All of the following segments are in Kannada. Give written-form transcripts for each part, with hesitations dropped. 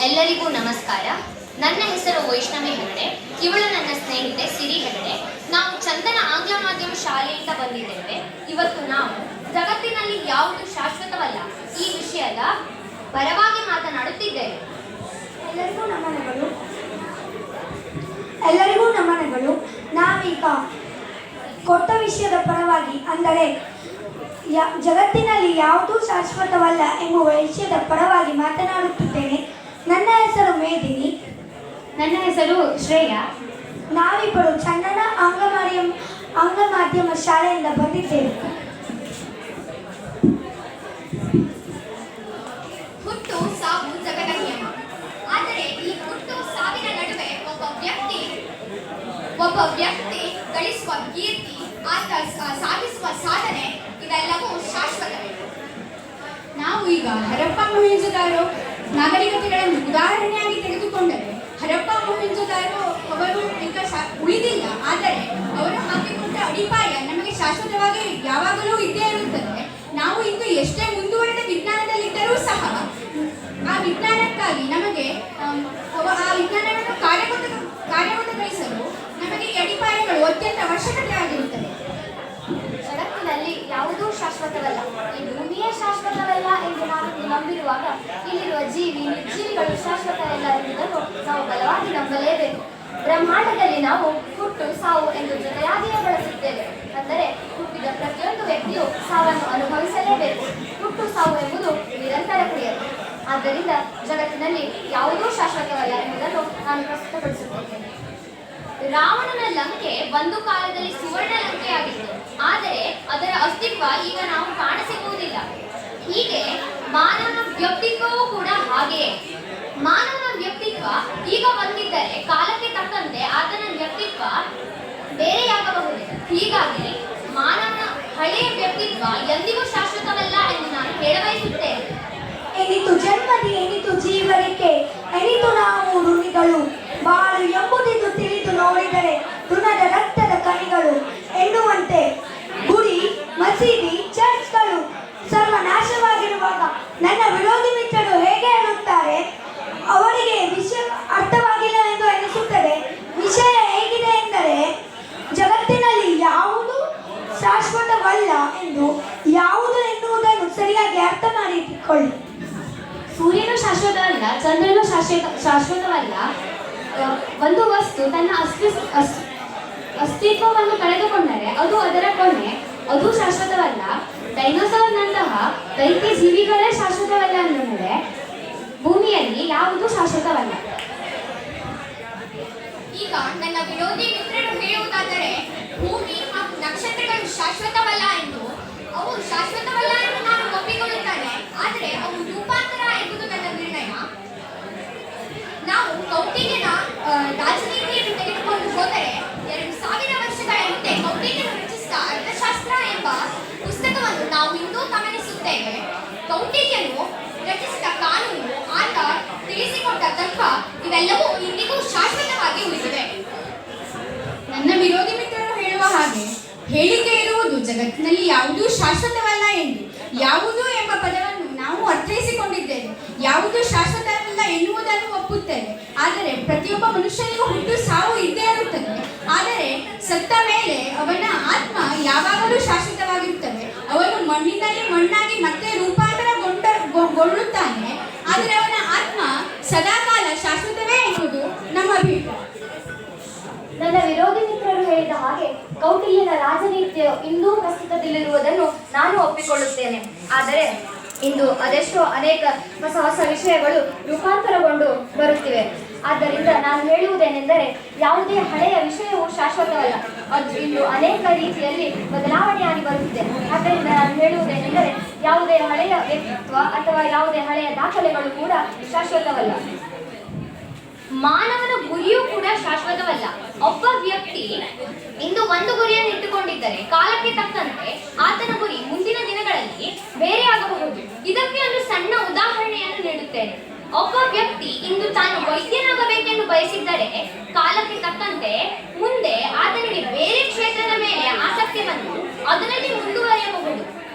ಎಲ್ಲರಿಗೂ ನಮಸ್ಕಾರ. ನನ್ನ ಹೆಸರು ವೈಷ್ಣವಿ ಹೆಗಡೆ. ಇವಳು ನನ್ನ ಸ್ನೇಹಿತೆ ಸಿರಿ ಹೆಗಡೆ. ನಾವು ಚಂದನ ಆಂಗ್ಲ ಮಾಧ್ಯಮ ಶಾಲೆಯಿಂದ ಬಂದಿದ್ದೇವೆ. ಇವತ್ತು ನಾವು ಜಗತ್ತಿನಲ್ಲಿ ಯಾವುದು ಶಾಶ್ವತವಲ್ಲ ಈ ವಿಷಯದ ಪರವಾಗಿ ಮಾತನಾಡುತ್ತಿದ್ದೇವೆ. ಎಲ್ಲರಿಗೂ ನಮನಗಳು. ನಾವೀಗ ಕೊಟ್ಟ ವಿಷಯದ ಪರವಾಗಿ, ಅಂದರೆ ಜಗತ್ತಿನಲ್ಲಿ ಯಾವುದೂ ಶಾಶ್ವತವಲ್ಲ ಎಂಬುವ ವಿಷಯದ ಪರವಾಗಿ ಮಾತನಾಡುತ್ತಿದ್ದೇನೆ. ನನ್ನ ಹೆಸರು ಮೇದಿನಿ. ನನ್ನ ಹೆಸರು ಶ್ರೇಯಾ. ನಾವಿಬ್ಬರು ಚಂದನ ಆಂಗ್ಲ ಮಾಧ್ಯಮ ಶಾಲೆಯಿಂದ ಬಂದಿದ್ದೇವೆ. ಹುಟ್ಟು ಸಾವು ಜಗದ ನಿಯಮ. ಆದರೆ ಈ ಹುಟ್ಟು ಸಾವಿನ ನಡುವೆ ಒಬ್ಬ ವ್ಯಕ್ತಿ ಗಳಿಸುವ ಕೀರ್ತಿ, ಆತ ಸಾಧಿಸುವ ಸಾಧನೆ, ಇವೆಲ್ಲವೂ ಶಾಶ್ವತವೇ. ನಾವು ಈಗ ಹರಪ್ಪ ಮೊಹೆಂಜೊದಾರೋ ನಾಗರಿಕತೆಗಳನ್ನು ಉದಾಹರಣೆಯಾಗಿ ತೆಗೆದುಕೊಂಡರೆ, ಹರಪ್ಪ ಮೊಹೆಂಜೊದಾರೋ ಅವರು ಈಗ ಉಳಿದಿಲ್ಲ. ಆದರೆ ಅವರು ಹಾಕಿಕೊಂಡ ಅಡಿಪಾಯ ನಮಗೆ ಶಾಶ್ವತವಾಗಿ ಯಾವಾಗಲೂ ಇದ್ದೇ ಇರುತ್ತದೆ. ನಾವು ಇಂದು ಎಷ್ಟೇ ಮುಂದುವರೆದ ವಿಜ್ಞಾನದಲ್ಲಿದ್ದರೂ ಸಹ ಆ ವಿಜ್ಞಾನಕ್ಕಾಗಿ ನಮಗೆ ಆ ವಿಜ್ಞಾನವನ್ನು ಕಾರ್ಯಗತಗೊಳಿಸಲು ನಮಗೆ ಅಡಿಪಾಯಗಳು ಅತ್ಯಂತ ಅವಶ್ಯಕತೆ ಆಗಿರುತ್ತದೆ. ಜಗತ್ತಿನಲ್ಲಿ ಯಾವುದೂ ಶಾಶ್ವತವಲ್ಲ, ಈ ಭೂಮಿಯೇ ಶಾಶ್ವತವಲ್ಲ ಎಂದು ನಾವು ನಂಬಿರುವಾಗ ಇಲ್ಲಿರುವ ನಿರ್ಜೀವಿಗಳು ಶಾಶ್ವತವಲ್ಲ ಎಂಬುದನ್ನು ನಾವು ಬಲವಾಗಿ ನಂಬಲೇಬೇಕು. ಬ್ರಹ್ಮಾಂಡದಲ್ಲಿ ನಾವು ಹುಟ್ಟು ಸಾವು ಎಂದು ಜೊತೆಯಾಗಿಯೇ ಬಳಸುತ್ತೇವೆ. ಅಂದರೆ ಹುಟ್ಟಿದ ಪ್ರತಿಯೊಂದು ವ್ಯಕ್ತಿಯು ಸಾವನ್ನು ಅನುಭವಿಸಲೇಬೇಕು. ಹುಟ್ಟು ಸಾವು ಎಂಬುದು ನಿರಂತರ ಕ್ರಿಯೆ. ಆದ್ದರಿಂದ ಜಗತ್ತಿನಲ್ಲಿ ಯಾವುದೂ ಶಾಶ್ವತವಲ್ಲ ಎಂಬುದನ್ನು ನಾನು ಪ್ರಸ್ತುತಪಡಿಸುತ್ತೇನೆ. ರಾವಣನ ಲಂಕೆ ಒಂದು ಕಾಲದಲ್ಲಿ ಸುವರ್ಣ ಲಂಕೆಯಾಗಿತ್ತು. ಆದರೆ ಅದರ ಅಸ್ತಿತ್ವ ಈಗ ನಾವು ಕಾಣಸಿಗುವುದಿಲ್ಲ. ಹೀಗೆ ಮಾನವನ ವ್ಯಕ್ತಿತ್ವವೂ ಕೂಡ ಹಾಗೆಯೇ. ಮಾನವನ ವ್ಯಕ್ತಿತ್ವ ಈಗ ಬಂದಿದ್ದರೆ ಕಾಲಕ್ಕೆ ತಕ್ಕಂತೆ ಆತನ ವ್ಯಕ್ತಿತ್ವ ಬೇರೆಯಾಗಬಹುದು. ಹೀಗಾಗಿ ಮಾನವನ ಹಳೆಯ ವ್ಯಕ್ತಿತ್ವ ಎಂದಿಗೂ ಶಾಶ್ವತವಲ್ಲ ಎಂದು ನಾನು ಹೇಳಬಯಸುತ್ತೇನೆ. ಎನಿತು ಜನ್ಮದಿ ಎನಿತು ಜೀವರಿಕೆ, ಎನಿತು ನಾವು ಋಣಿಗಳು. ಬಾಳು ಎಂಬುದಿದ್ದು ತಿಳಿದು ನೋಡಿದರೆ ಋಣದ ರಕ್ತದ ಕಣಿಗಳು ಎನ್ನುವಂತೆ ಗುಡಿ, ಮಸೀದಿ, ಚರ್ಚ್ಗಳು ಸರ್ವನಾಶವಾಗಿರುವಾಗ ನನ್ನ ವಿರೋಧಿ ಮಿತ್ರರು ಹೇಗೆ ಹೇಳುತ್ತಾರೆ? ಅವರಿಗೆ ವಿಷಯ ಅರ್ಥವಾಗಿಲ್ಲ ಎಂದು ಎನಿಸುತ್ತದೆ. ವಿಷಯ ಹೇಗಿದೆ ಎಂದರೆ, ಜಗತ್ತಿನಲ್ಲಿ ಯಾವುದು ಶಾಶ್ವತವಲ್ಲ ಎಂದು ಯಾವುದು ಎನ್ನುವುದನ್ನು ಸರಿಯಾಗಿ ಅರ್ಥ ಮಾಡಿಕೊಳ್ಳಿ. ಸೂರ್ಯನು ಶಾಶ್ವತವಲ್ಲ, ಚಂದ್ರನು ಶಾಶ್ವತವಲ್ಲ. ಒಂದು ವಸ್ತು ತನ್ನ ಅಸ್ತಿತ್ವವನ್ನು ಕಳೆದುಕೊಂಡರೆ ಅದು ಅದರ ಕೊನೆ, ಅದು ಶಾಶ್ವತವಲ್ಲ. ಡೈನೋಸಾರ್ನಂತಹ ದೈತ್ಯ ಜೀವಿಗಳೇ ಶಾಶ್ವತವಲ್ಲ ಅಂದರೆ ಭೂಮಿಯಲ್ಲಿ ಯಾವುದೂ ಶಾಶ್ವತವಲ್ಲ. ಈಗ ನನ್ನ ವಿರೋಧಿ ಮಿತ್ರರು ಹೇಳುವುದಾದರೆ, ಭೂಮಿ ಹಾಗೂ ನಕ್ಷತ್ರಗಳು ಶಾಶ್ವತವಲ್ಲ ಎಂದು, ಅವು ಶಾಶ್ವತವಲ್ಲ ಎಂದು ನಾನು ಒಪ್ಪಿಕೊಳ್ಳುತ್ತೇನೆ. ಆದರೆ ಅವು ರೂಪಾಂತರ ಎಂಬುದು ನನ್ನ ನಿರ್ಣಯ. ನಾವು ಕೌಟಿಲ್ಯನ ರಾಜನೀತಿಯನ್ನು ತೆಗೆದುಕೊಂಡು ಹೋದರೆ 2000 ವರ್ಷಗಳ ಹಿಂದೆ ಕೌಟಿಲ್ಯನು ರಚಿಸಿದ ಅರ್ಥಶಾಸ್ತ್ರ ಎಂಬ ಪುಸ್ತಕವನ್ನು ನಾವು ಇಂದು ಗಮನಿಸುತ್ತೇವೆ. ಕೌಟಿಲ್ಯನು ರಚಿಸಿದ ಕಾನೂನು, ಆತ ತಿಳಿಸಿಕೊಟ್ಟ ತತ್ವ, ಇವೆಲ್ಲವೂ ಇಂದಿಗೂ ಶಾಶ್ವತವಾಗಿ ಉಳಿದಿವೆ. ನನ್ನ ವಿರೋಧಿ ಮಿತ್ರರು ಹೇಳುವ ಹಾಗೆ ಹೇಳಿಕೆ ಇರುವುದು ಜಗತ್ತಿನಲ್ಲಿ ಯಾವುದೂ ಶಾಶ್ವತವಲ್ಲ ಎಂದು. ಯಾವುದು ಎಂಬ ಪದವನ್ನು ನಾವು ಅರ್ಥೈಸಿಕೊಂಡಿದ್ದೇವೆ. ಯಾವುದು ಶಾಶ್ವತವಲ್ಲ ಎನ್ನುವುದನ್ನು ಒಪ್ಪುತ್ತೇವೆ. ಆದರೆ ಪ್ರತಿಯೊಬ್ಬ ಮನುಷ್ಯನಿಗೂ ಹುಟ್ಟು ಸಾವು ಇದ್ದೇ ಇರುತ್ತದೆ. ಆದರೆ ಸತ್ತ ಮೇಲೆ ಅವನ ಆತ್ಮ ಯಾವಾಗಲೂ ಶಾಶ್ವತವಾಗಿರುತ್ತದೆ. ಅವನು ಮಣ್ಣಿನಲ್ಲಿ ಮಣ್ಣಾಗಿ ಮತ್ತೆ ರೂಪಾಂತರಗೊಳ್ಳುತ್ತಾನೆ. ಆದರೆ ಅವನ ಆತ್ಮ ಸದಾಕಾಲ ಶಾಶ್ವತವೇ ಎನ್ನುವುದು ನಮ್ಮ ಅಭಿಪ್ರಾಯ. ನನ್ನ ವಿರೋಧಿ ಮಿತ್ರರು ಹೇಳಿದ ಹಾಗೆ ಕೌಟಿಲ್ಯನ ರಾಜನೀತಿಯು ಇಂದೂ ಪ್ರಸ್ತುತದಲ್ಲಿರುವುದನ್ನು ನಾನು ಒಪ್ಪಿಕೊಳ್ಳುತ್ತೇನೆ. ಆದರೆ ಇಂದು ಅದೆಷ್ಟೋ ಅನೇಕ ಹೊಸ ಹೊಸ ವಿಷಯಗಳು ರೂಪಾಂತರಗೊಂಡು ಬರುತ್ತಿವೆ. ಆದ್ದರಿಂದ ನಾನು ಹೇಳುವುದೇನೆಂದರೆ, ಯಾವುದೇ ಹಳೆಯ ವಿಷಯವು ಶಾಶ್ವತವಲ್ಲ, ಅದು ಇಂದು ಅನೇಕ ರೀತಿಯಲ್ಲಿ ಬದಲಾವಣೆಯಾಗಿ ಬರುತ್ತಿದೆ. ಆದ್ದರಿಂದ ನಾನು ಹೇಳುವುದೇನೆಂದರೆ, ಯಾವುದೇ ಹಳೆಯ ವ್ಯಕ್ತಿತ್ವ ಅಥವಾ ಯಾವುದೇ ಹಳೆಯ ದಾಖಲೆಗಳು ಕೂಡ ಶಾಶ್ವತವಲ್ಲ. ಮಾನವನ ಗುರಿಯೂ ಕೂಡ ಶಾಶ್ವತವಲ್ಲ. ಒಬ್ಬ ವ್ಯಕ್ತಿ ಇಂದು ಒಂದು ಗುರಿಯನ್ನು ಇಟ್ಟುಕೊಂಡಿದ್ದರೆ ಕಾಲಕ್ಕೆ ತಕ್ಕಂತೆ ಆತನ ಗುರಿ ಮುಂದಿನ ದಿನಗಳಲ್ಲಿ ಬೇರೆಯಾಗಬಹುದು. ಇದಕ್ಕೆ ಒಂದು ಸಣ್ಣ ಉದಾಹರಣೆಯನ್ನು ನೀಡುತ್ತೇನೆ. ಒಬ್ಬ ವ್ಯಕ್ತಿ ಇಂದು ತಾನು ವೈದ್ಯನಾಗಬೇಕೆಂದು ಬಯಸಿದ್ದರೆ ಕಾಲಕ್ಕೆ ತಕ್ಕಂತೆ ಮುಂದೆ ಆತನಿಗೆ ಬೇರೆ ಕ್ಷೇತ್ರದ ಮೇಲೆ ಆಸಕ್ತಿ ಬಂದು ಅದರಲ್ಲಿ ಮುಂದುವರಿಯಬಹುದು.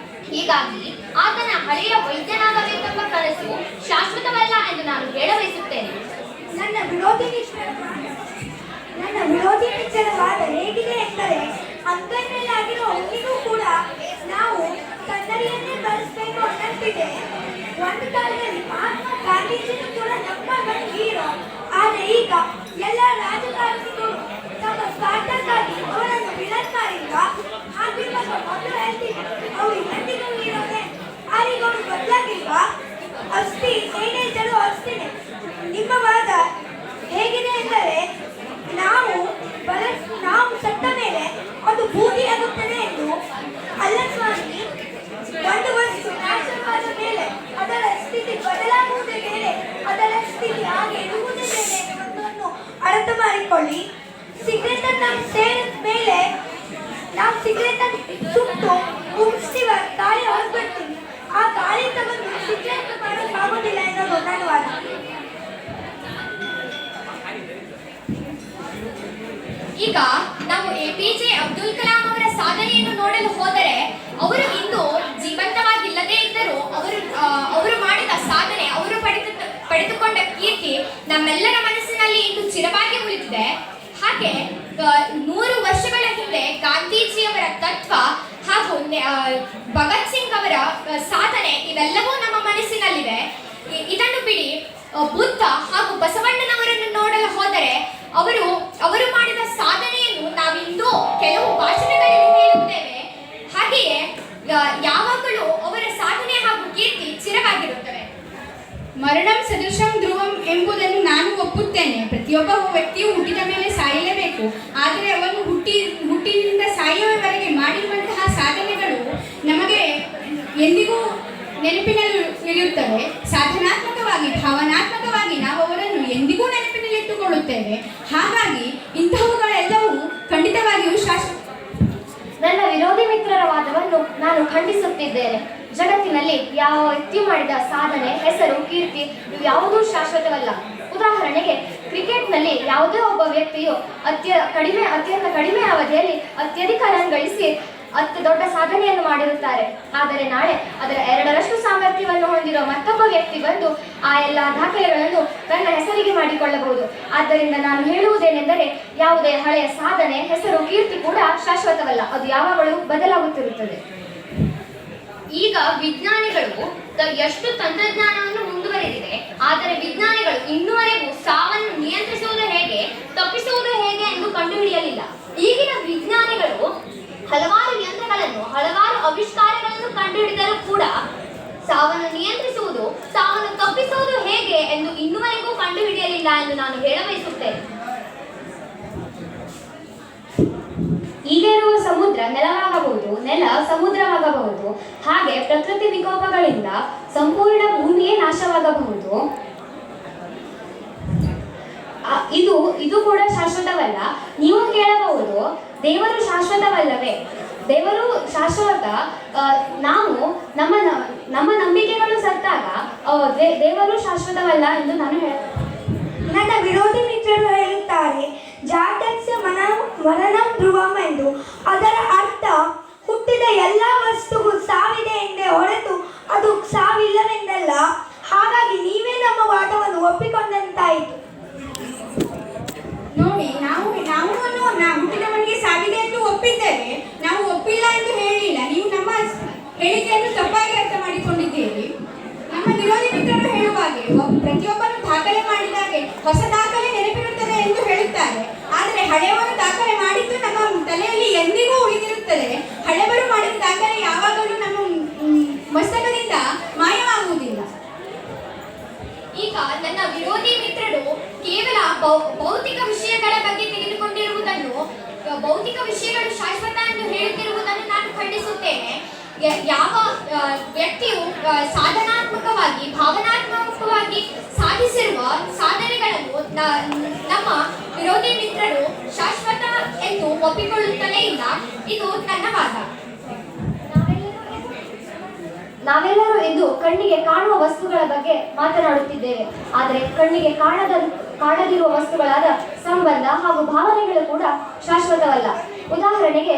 ಹೀಗಾಗಿ ಆತನ ಹಳೆಯ ವೈದ್ಯನಾಗಬೇಕೆಂಬ ಕನಸು ಮನಸ್ಸು ಶಾಶ್ವತವಲ್ಲ ಎಂದು ನಾನು ಹೇಳ ಬಯಸುತ್ತೇನೆ. ನನ್ನ ವಿರೋಧಿ ಮಿತ್ರರ ವಾದ ಹೇಗಿದೆ ಎಂದರೆ ಅಂಗೈ ಮೇಲಾಗಿರೋ ಹುಟ್ಟಿಗೂ ಕೂಡ ನಾವು ಕನ್ನಡಿಯನ್ನೇ ಬಳಸಬೇಕು ಅನ್ನಂತಿದೆ. ಒಂದು ಕಾಲದಲ್ಲಿ ಮಹಾತ್ಮ ಗಾಂಧೀಜಿನೂ ಕೂಡ ನಮ್ಮ ಹೀರೋ. ಆದರೆ ಈಗ ಎಲ್ಲ ರಾಜಕಾರಣಿಗಳು ತಮ್ಮ ಸ್ವಾರ್ಥಕ್ಕಾಗಿ ಅವರನ್ನು ವಿಲನ್ ಮಾಡಿಲ್ವಾ? ಹಾಗಿರುವಾಗ ಮೊದಲು ಹೇಳ್ತೀನಿ, ಅವರು ಎಂದಿಗೂ ಹೀರೋನೇ. ಆರಿಗೋಡು ಬದಲಾಗಿಲ್ವಾ? ಅಷ್ಟೇ ಏನೇತರೂ ಅಷ್ಟೇನೆ. ನಿಮ್ಮ ವಾದ ಹೇಗಿದೆ ಎಂದರೆ ನಾವು ಸತ್ತ ಮೇಲೆ ಅದು ಬೂದಿಯಾಗುತ್ತದೆ ಎಂದು. ಅಲ್ಲ ಸ್ವಾಮಿ, ಒಂದು ವಸ್ತು ನಾಶವಾದ ಮೇಲೆ ಅದರ ಸ್ಥಿತಿ ಬದಲಾಗುವುದೇ ಬೇರೆ, ಅದರ ಸ್ಥಿತಿ ಹಾಗೆ ಇರುವುದೇ ಬೇರೆ ಎನ್ನುವುದನ್ನು ಅರ್ಥ ಮಾಡಿಕೊಳ್ಳಿ. ಸಿಗರೇಟ್ ಅನ್ನು ಸೇರಿದ ಮೇಲೆ ನಾವು ಸಿಗರೇಟ್ ಅನ್ನು ಸುಟ್ಟು ಮುಗಿಸ್ತೀವ, ಗಾಳಿ ಹೊರಬಿಡ್ತೀವಿ. ಆ ಗಾಳಿ ತಗೊಂಡು ಸಿಗರೇಟ್ ಮಾಡೋಕ್ಕಾಗೋದಿಲ್ಲ ಎನ್ನುವುದು ನನ್ನ ವಾದ. ಈಗ ನಾವು APJ ಅಬ್ದುಲ್ ಕಲಾಂ ಅವರ ಸಾಧನೆಯನ್ನು ನೋಡಲು ಹೋದರೆ ಅವರು ಇಂದು ಜೀವಂತವಾಗಿಲ್ಲದೇ ಇದ್ದರೂ ಅವರು ಮಾಡಿದ ಸಾಧನೆ, ಅವರು ಪಡೆದುಕೊಂಡ ಕೀರ್ತಿ ನಮ್ಮೆಲ್ಲರ ಮನಸ್ಸಿನಲ್ಲಿ ಇಂದು ಚಿರವಾಗಿ ಉಳಿದಿದೆ. ಹಾಗೆ 100 ವರ್ಷಗಳ ಹಿಂದೆ ಗಾಂಧೀಜಿಯವರ ತತ್ವ ಹಾಗೂ ಭಗತ್ ಸಿಂಗ್ ಅವರ ಸಾಧನೆ ಇವೆಲ್ಲವೂ ನಮ್ಮ ಮನಸ್ಸಿನಲ್ಲಿವೆ. ಇದನ್ನು ಬಿಡಿ, ಬುದ್ಧ ಹಾಗೂ ಬಸವಣ್ಣನವರನ್ನು ನೋಡಲು ಹೋದರೆ ಅವರು ಮಾಡಿದ ಸಾಧನೆಯನ್ನು ನಾವಿಂದು ಕೆಲವು ಭಾಷಣಗಳಲ್ಲಿ ಹೇಳುತ್ತೇವೆ. ಹಾಗೆಯೇ ಯಾವಾಗಲೂ ಅವರ ಸಾಧನೆ ಹಾಗೂ ಕೀರ್ತಿ ಚಿರವಾಗಿರುತ್ತವೆ. ಮರಣಂ ಸದೃಶಂ ಧ್ರುವಂ ಎಂಬುದನ್ನು ನಾನು ಒಪ್ಪುತ್ತೇನೆ. ಪ್ರತಿಯೊಬ್ಬ ವ್ಯಕ್ತಿಯು ಹುಟ್ಟಿದ ಮೇಲೆ ಸಾಯಲೇಬೇಕು. ಆದರೆ ಅವನು ಹುಟ್ಟಿನಿಂದ ಸಾಯುವವರೆಗೆ ಮಾಡಿರುವಂತಹ ಸಾಧನೆಗಳು ನಮಗೆ ಎಂದಿಗೂ ನೆನಪಿನಲ್ಲಿ ಉಳಿಯುತ್ತವೆ. ಸಾಧನಾತ್ಮಕವಾಗಿ, ಭಾವನಾತ್ಮಕವಾಗಿ ನಾವು ಅವರನ್ನು ಎಂದಿಗೂ ನೆನಪಿನಲ್ಲಿಟ್ಟುಕೊಳ್ಳುತ್ತೇವೆ. ಹಾಗಾಗಿ ಇಂತಹವುಗಳೆಲ್ಲವೂ ಖಂಡಿತವಾಗಿಯೂ ನನ್ನ ವಿರೋಧಿ ಮಿತ್ರರ ವಾದವನ್ನು ನಾನು ಖಂಡಿಸುತ್ತಿದ್ದೇನೆ. ಜಗತ್ತಿನಲ್ಲಿ ಯಾವ ವ್ಯಕ್ತಿ ಮಾಡಿದ ಸಾಧನೆ, ಹೆಸರು, ಕೀರ್ತಿ ಇವು ಯಾವುದೂ ಶಾಶ್ವತವಲ್ಲ. ಉದಾಹರಣೆಗೆ, ಕ್ರಿಕೆಟ್ನಲ್ಲಿ ಯಾವುದೇ ಒಬ್ಬ ವ್ಯಕ್ತಿಯು ಅತ್ಯಂತ ಕಡಿಮೆ ಅವಧಿಯಲ್ಲಿ ಅತ್ಯಧಿಕ ರನ್ ಗಳಿಸಿ ದೊಡ್ಡ ಸಾಧನೆಯನ್ನು ಮಾಡಿರುತ್ತಾರೆ. ಆದರೆ ನಾಳೆ ಅದರ 2ರಷ್ಟು ಸಾಮರ್ಥ್ಯವನ್ನು ಹೊಂದಿರುವ ಮತ್ತೊಬ್ಬ ವ್ಯಕ್ತಿ ಬಂದು ಆ ಎಲ್ಲ ದಾಖಲೆಗಳನ್ನು ತನ್ನ ಹೆಸರಿಗೆ ಮಾಡಿಕೊಳ್ಳಬಹುದು. ಆದ್ದರಿಂದ ನಾನು ಹೇಳುವುದೇನೆಂದರೆ, ಯಾವುದೇ ಹಳೆಯ ಸಾಧನೆ, ಹೆಸರು, ಕೀರ್ತಿ ಕೂಡ ಶಾಶ್ವತವಲ್ಲ. ಅದು ಯಾವಾಗಲೂ ಬದಲಾಗುತ್ತಿರುತ್ತದೆ. ಈಗ ವಿಜ್ಞಾನಿಗಳು ಎಷ್ಟು ತಂತ್ರಜ್ಞಾನವನ್ನು ಮುಂದುವರೆದಿದೆ, ಆದರೆ ವಿಜ್ಞಾನಿಗಳು ಇನ್ನುವರೆಗೂ ಸಾವನ್ನು ನಿಯಂತ್ರಿಸುವುದು ಹೇಗೆ, ತಪ್ಪಿಸುವುದು ಹೇಗೆ ಎಂದು ಕಂಡುಹಿಡಿಯಲಿಲ್ಲ. ಈಗಿನ ವಿಜ್ಞಾನಿಗಳು ಹಲವಾರು ಯಂತ್ರಗಳನ್ನು, ಹಲವಾರು ಆವಿಷ್ಕಾರಗಳನ್ನು ಕಂಡುಹಿಡಿದರೂ ಕೂಡ ಸಾವನ್ನು ನಿಯಂತ್ರಿಸುವುದು, ಸಾವನ್ನು ತಪ್ಪಿಸುವುದು ಹೇಗೆ ಎಂದು ಇನ್ನುವರೆಗೂ ಕಂಡುಹಿಡಿಯಲಿಲ್ಲ ಎಂದು ನಾನು ಹೇಳಬಯಸುತ್ತೇನೆ. ಈಗ ಇರುವ ಸಮುದ್ರ ನೆಲವಾಗಬಹುದು, ನೆಲ ಸಮುದ್ರವಾಗಬಹುದು. ಹಾಗೆ ಪ್ರಕೃತಿ ವಿಕೋಪಗಳಿಂದ ಸಂಪೂರ್ಣ ಭೂಮಿಯೇ ನಾಶವಾಗಬಹುದು. ಇದು ಕೂಡ ಶಾಶ್ವತವಲ್ಲ. ನೀವು ಕೇಳಬಹುದು, ದೇವರು ಶಾಶ್ವತವಲ್ಲವೇ? ದೇವರು ಶಾಶ್ವತ. ನಾವು ನಮ್ಮ ನಂಬಿಕೆಗಳು ಸತ್ತಾಗ ದೇವರು ಶಾಶ್ವತವಲ್ಲ ಎಂದು ನಾನು ಹೇಳ್ತೇನೆ. ನನ್ನ ವಿರೋಧಿ ಮಿತ್ರರು ಹೇಳುತ್ತಾರೆ, ಜಾತಸ್ಯ ಮರಣಂ ಧ್ರುವಂ ಎಂದು. ಅದರ ಅರ್ಥ ಹುಟ್ಟಿದ ಎಲ್ಲ ವಸ್ತುಗೂ ಸಾವಿದೆ ಎಂದೇ ಹೊರತು ಅದು ಸಾವಿಲ್ಲವೆಂದಲ್ಲ. ಹಾಗಾಗಿ ನೀವೇ ನಮ್ಮ ವಾದವನ್ನು ಒಪ್ಪಿಕೊಂಡಂತಾಯಿತು. ನೋಡಿ, ನಾವು ಹುಟ್ಟಿದವನಿಗೆ ಸಾವಿದೆ ಎಂದು ಒಪ್ಪಿದ್ದೇವೆ. ನಾವು ಒಪ್ಪಿಲ್ಲ ಎಂದು ಹೇಳಿಲ್ಲ. ನೀವು ನಮ್ಮ ಹೇಳಿಕೆಯನ್ನು ತಪ್ಪಾಗಿ ಅರ್ಥ ಮಾಡಿಕೊಂಡಿದ್ದೀರಿ. ನಮ್ಮ ವಿರೋಧಿ ಮಿತ್ರರು ಹೇಳುವ ಹಾಗೆ ಪ್ರತಿಯೊಬ್ಬರು ದಾಖಲೆ ಮಾಡಿದಾಗೆ ಹೊಸ ದಾಖಲೆ ನೆನಪಿರುತ್ತದೆ ಎಂದು ಹೇಳುತ್ತಾರೆ. ಆದರೆ ಹಳೆಯವರು ದಾಖಲೆ ಮಾಡಿದ್ದು ನಮ್ಮ ತಲೆಯಲ್ಲಿ ಎಂದಿಗೂ ಉಳಿದಿರುತ್ತದೆ. ಹಳೆಯವರು ಮಾಡಿದ ದಾಖಲೆ ಯಾವಾಗಲೂ ನಮ್ಮ ಮಸ್ತಕದಿಂದ ಮಾಯವಾಗುವುದಿಲ್ಲ. ಈಗ ನನ್ನ ವಿರೋಧಿ ಮಿತ್ರರು ಕೇವಲ ಭೌತಿಕ ವಿಷಯಗಳ ಬಗ್ಗೆ ತೆಗೆದುಕೊಂಡಿರುವುದನ್ನು, ಭೌತಿಕ ವಿಷಯಗಳು ಶಾಶ್ವತ ಎಂದು ಹೇಳುತ್ತಿರುವುದನ್ನು ನಾನು ಖಂಡಿಸುತ್ತೇನೆ. ಯಾವ ವ್ಯಕ್ತಿಯು ಸಾಧನಾತ್ಮಕವಾಗಿ, ಭಾವನಾತ್ಮಕವಾಗಿ ಸಾಧಿಸಿರುವ ಸಾಧನೆಗಳನ್ನು ನಮ್ಮ ವಿರೋಧಿ ಮಿತ್ರರು ಶಾಶ್ವತ ಎಂದು ಒಪ್ಪಿಕೊಳ್ಳುತ್ತಲೇ ಇಲ್ಲ. ಇದು ನನ್ನ ವಾದ. ನಾವೆಲ್ಲರೂ ಇಂದು ಕಣ್ಣಿಗೆ ಕಾಣುವ ವಸ್ತುಗಳ ಬಗ್ಗೆ ಮಾತನಾಡುತ್ತಿದ್ದೇವೆ. ಆದರೆ ಕಣ್ಣಿಗೆ ಕಾಣದಿರುವ ವಸ್ತುಗಳಾದ ಸಂಬಂಧ ಹಾಗೂ ಭಾವನೆಗಳು ಕೂಡ ಶಾಶ್ವತವಲ್ಲ. ಉದಾಹರಣೆಗೆ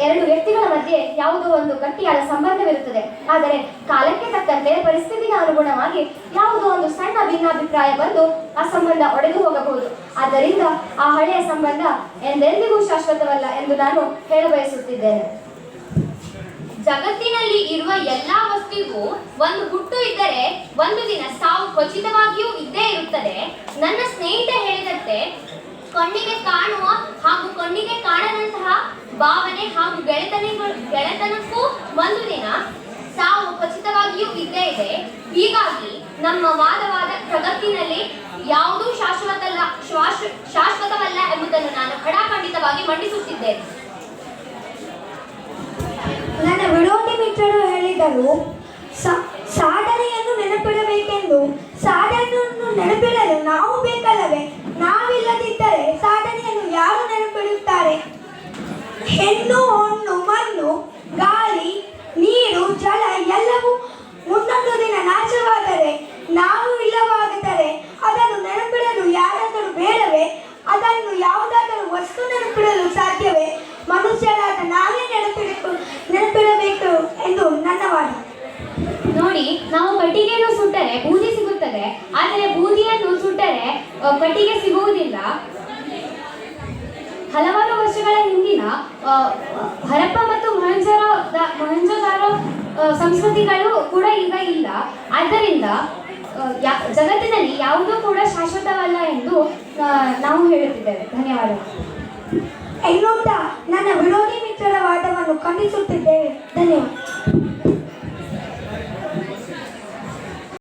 ಎರಡು ವ್ಯಕ್ತಿಗಳ ಮಧ್ಯೆ ಯಾವುದೋ ಒಂದು ಗಟ್ಟಿಯಾದ ಸಂಬಂಧವಿರುತ್ತದೆ. ಆದರೆ ಕಾಲಕ್ಕೆ ತಕ್ಕಂತೆ ಪರಿಸ್ಥಿತಿಗೆ ಅನುಗುಣವಾಗಿ ಯಾವುದೋ ಒಂದು ಸಣ್ಣ ಭಿನ್ನಾಭಿಪ್ರಾಯ ಬಂದು ಆ ಸಂಬಂಧ ಒಡೆದು ಹೋಗಬಹುದು. ಆದ್ದರಿಂದ ಆ ಹಳೆಯ ಸಂಬಂಧ ಎಂದೆಂದಿಗೂ ಶಾಶ್ವತವಲ್ಲ ಎಂದು ನಾನು ಹೇಳಬಯಸುತ್ತಿದ್ದೇನೆ. ಜಗತ್ತಿನಲ್ಲಿ ಇರುವ ಎಲ್ಲಾ ವಸ್ತುವಿಗೂ ಒಂದು ಹುಟ್ಟು ಇದ್ದರೆ ಒಂದು ದಿನ ಸಾವು ಖಚಿತವಾಗಿಯೂ ಇದ್ದೇ ಇರುತ್ತದೆ. ನನ್ನ ಸ್ನೇಹಿತ ಹೇಳಿದಂತೆ ಕಣ್ಣಿಗೆ ಕಾಣುವ ಹಾಗೂ ಕಣ್ಣಿಗೆ ಕಾಣದಂತಹ ಭಾವನೆ ಹಾಗೂ ಗೆಳೆತನಕ್ಕೂ ಒಂದು ದಿನ ಸಾವು ಖಚಿತವಾಗಿಯೂ ಇದ್ದೇ ಇದೆ. ಹೀಗಾಗಿ ನಮ್ಮ ವಾದವಾದ ಜಗತ್ತಿನಲ್ಲಿ ಯಾವುದೂ ಶಾಶ್ವತವಲ್ಲ ಎಂಬುದನ್ನು ನಾನು ಖಡಾಖಂಡಿತವಾಗಿ ಮಂಡಿಸುತ್ತಿದ್ದೇನೆ. ನನ್ನ ವಿರೋಧಿ ಮಿತ್ರರು ಹೇಳಿದರು, ಸಾಧನೆಯನ್ನು ನೆನಪಿಡಬೇಕೆಂದು. ಸಾಧನೆಯನ್ನು ನೆನಪಿಡಲು ನಾವು ಬೇಕಲ್ಲವೇ? ನಾವಿಲ್ಲದಿದ್ದರೆ ಸಾಧನೆಯನ್ನು ಯಾರು ನೆನಪಿಡುತ್ತಾರೆ? ಹೆಣ್ಣು ಹೊನ್ನು ಮಣ್ಣು ಗಾಳಿ ನೀರು ಜಲ ಎಲ್ಲವೂ ಮುಂದೊಂದು ದಿನ ನಾಶವಾದರೆ, ನಾವು ಇಲ್ಲವಾಗುತ್ತದೆ. ಅದನ್ನು ನೆನಪಿಡಲು ಯಾರಾದರೂ ಬೇಡವೇ? ಅದನ್ನು ಯಾವುದಾದರೂ ವಸ್ತು ನೆನಪಿಡಲು ಸಾಧ್ಯವೇ? ಮನುಷ್ಯರಾದ ನಾವೇ ನೆನಪಿಡಬೇಕು ಎಂದು ನನ್ನ ವಾದ. ನೋಡಿ, ನಾವು ಕಟ್ಟಿಗೆಯನ್ನು ಸುಟ್ಟರೆ ಬೂದಿ ಸಿಗುತ್ತದೆ, ಆದರೆ ಬೂದಿಯನ್ನು ಸುಟ್ಟರೆ ಕಟ್ಟಿಗೆ ಸಿಗುವುದಿಲ್ಲ. ಹಲವಾರು ವರ್ಷಗಳ ಹಿಂದಿನ ಹರಪ್ಪ ಮತ್ತು ಮೊಹೆಂಜೊದಾರೋ ಸಂಸ್ಕೃತಿಗಳು ಕೂಡ ಈಗ ಇಲ್ಲ. ಆದ್ದರಿಂದ ಜಗತ್ತಿನಲ್ಲಿ ಯಾವುದೂ ಕೂಡ ಶಾಶ್ವತವಲ್ಲ ಎಂದು ನಾವು ಹೇಳುತ್ತಿದ್ದೇವೆ. ಧನ್ಯವಾದಗಳು. ಎನ್ನುತ್ತಾ ನನ್ನ ವಿರೋಧಿ ಮಿತ್ರರ ವಾದವನ್ನು ಖಂಡಿಸುತ್ತಿದ್ದೇವೆ. ಧನ್ಯವಾದ.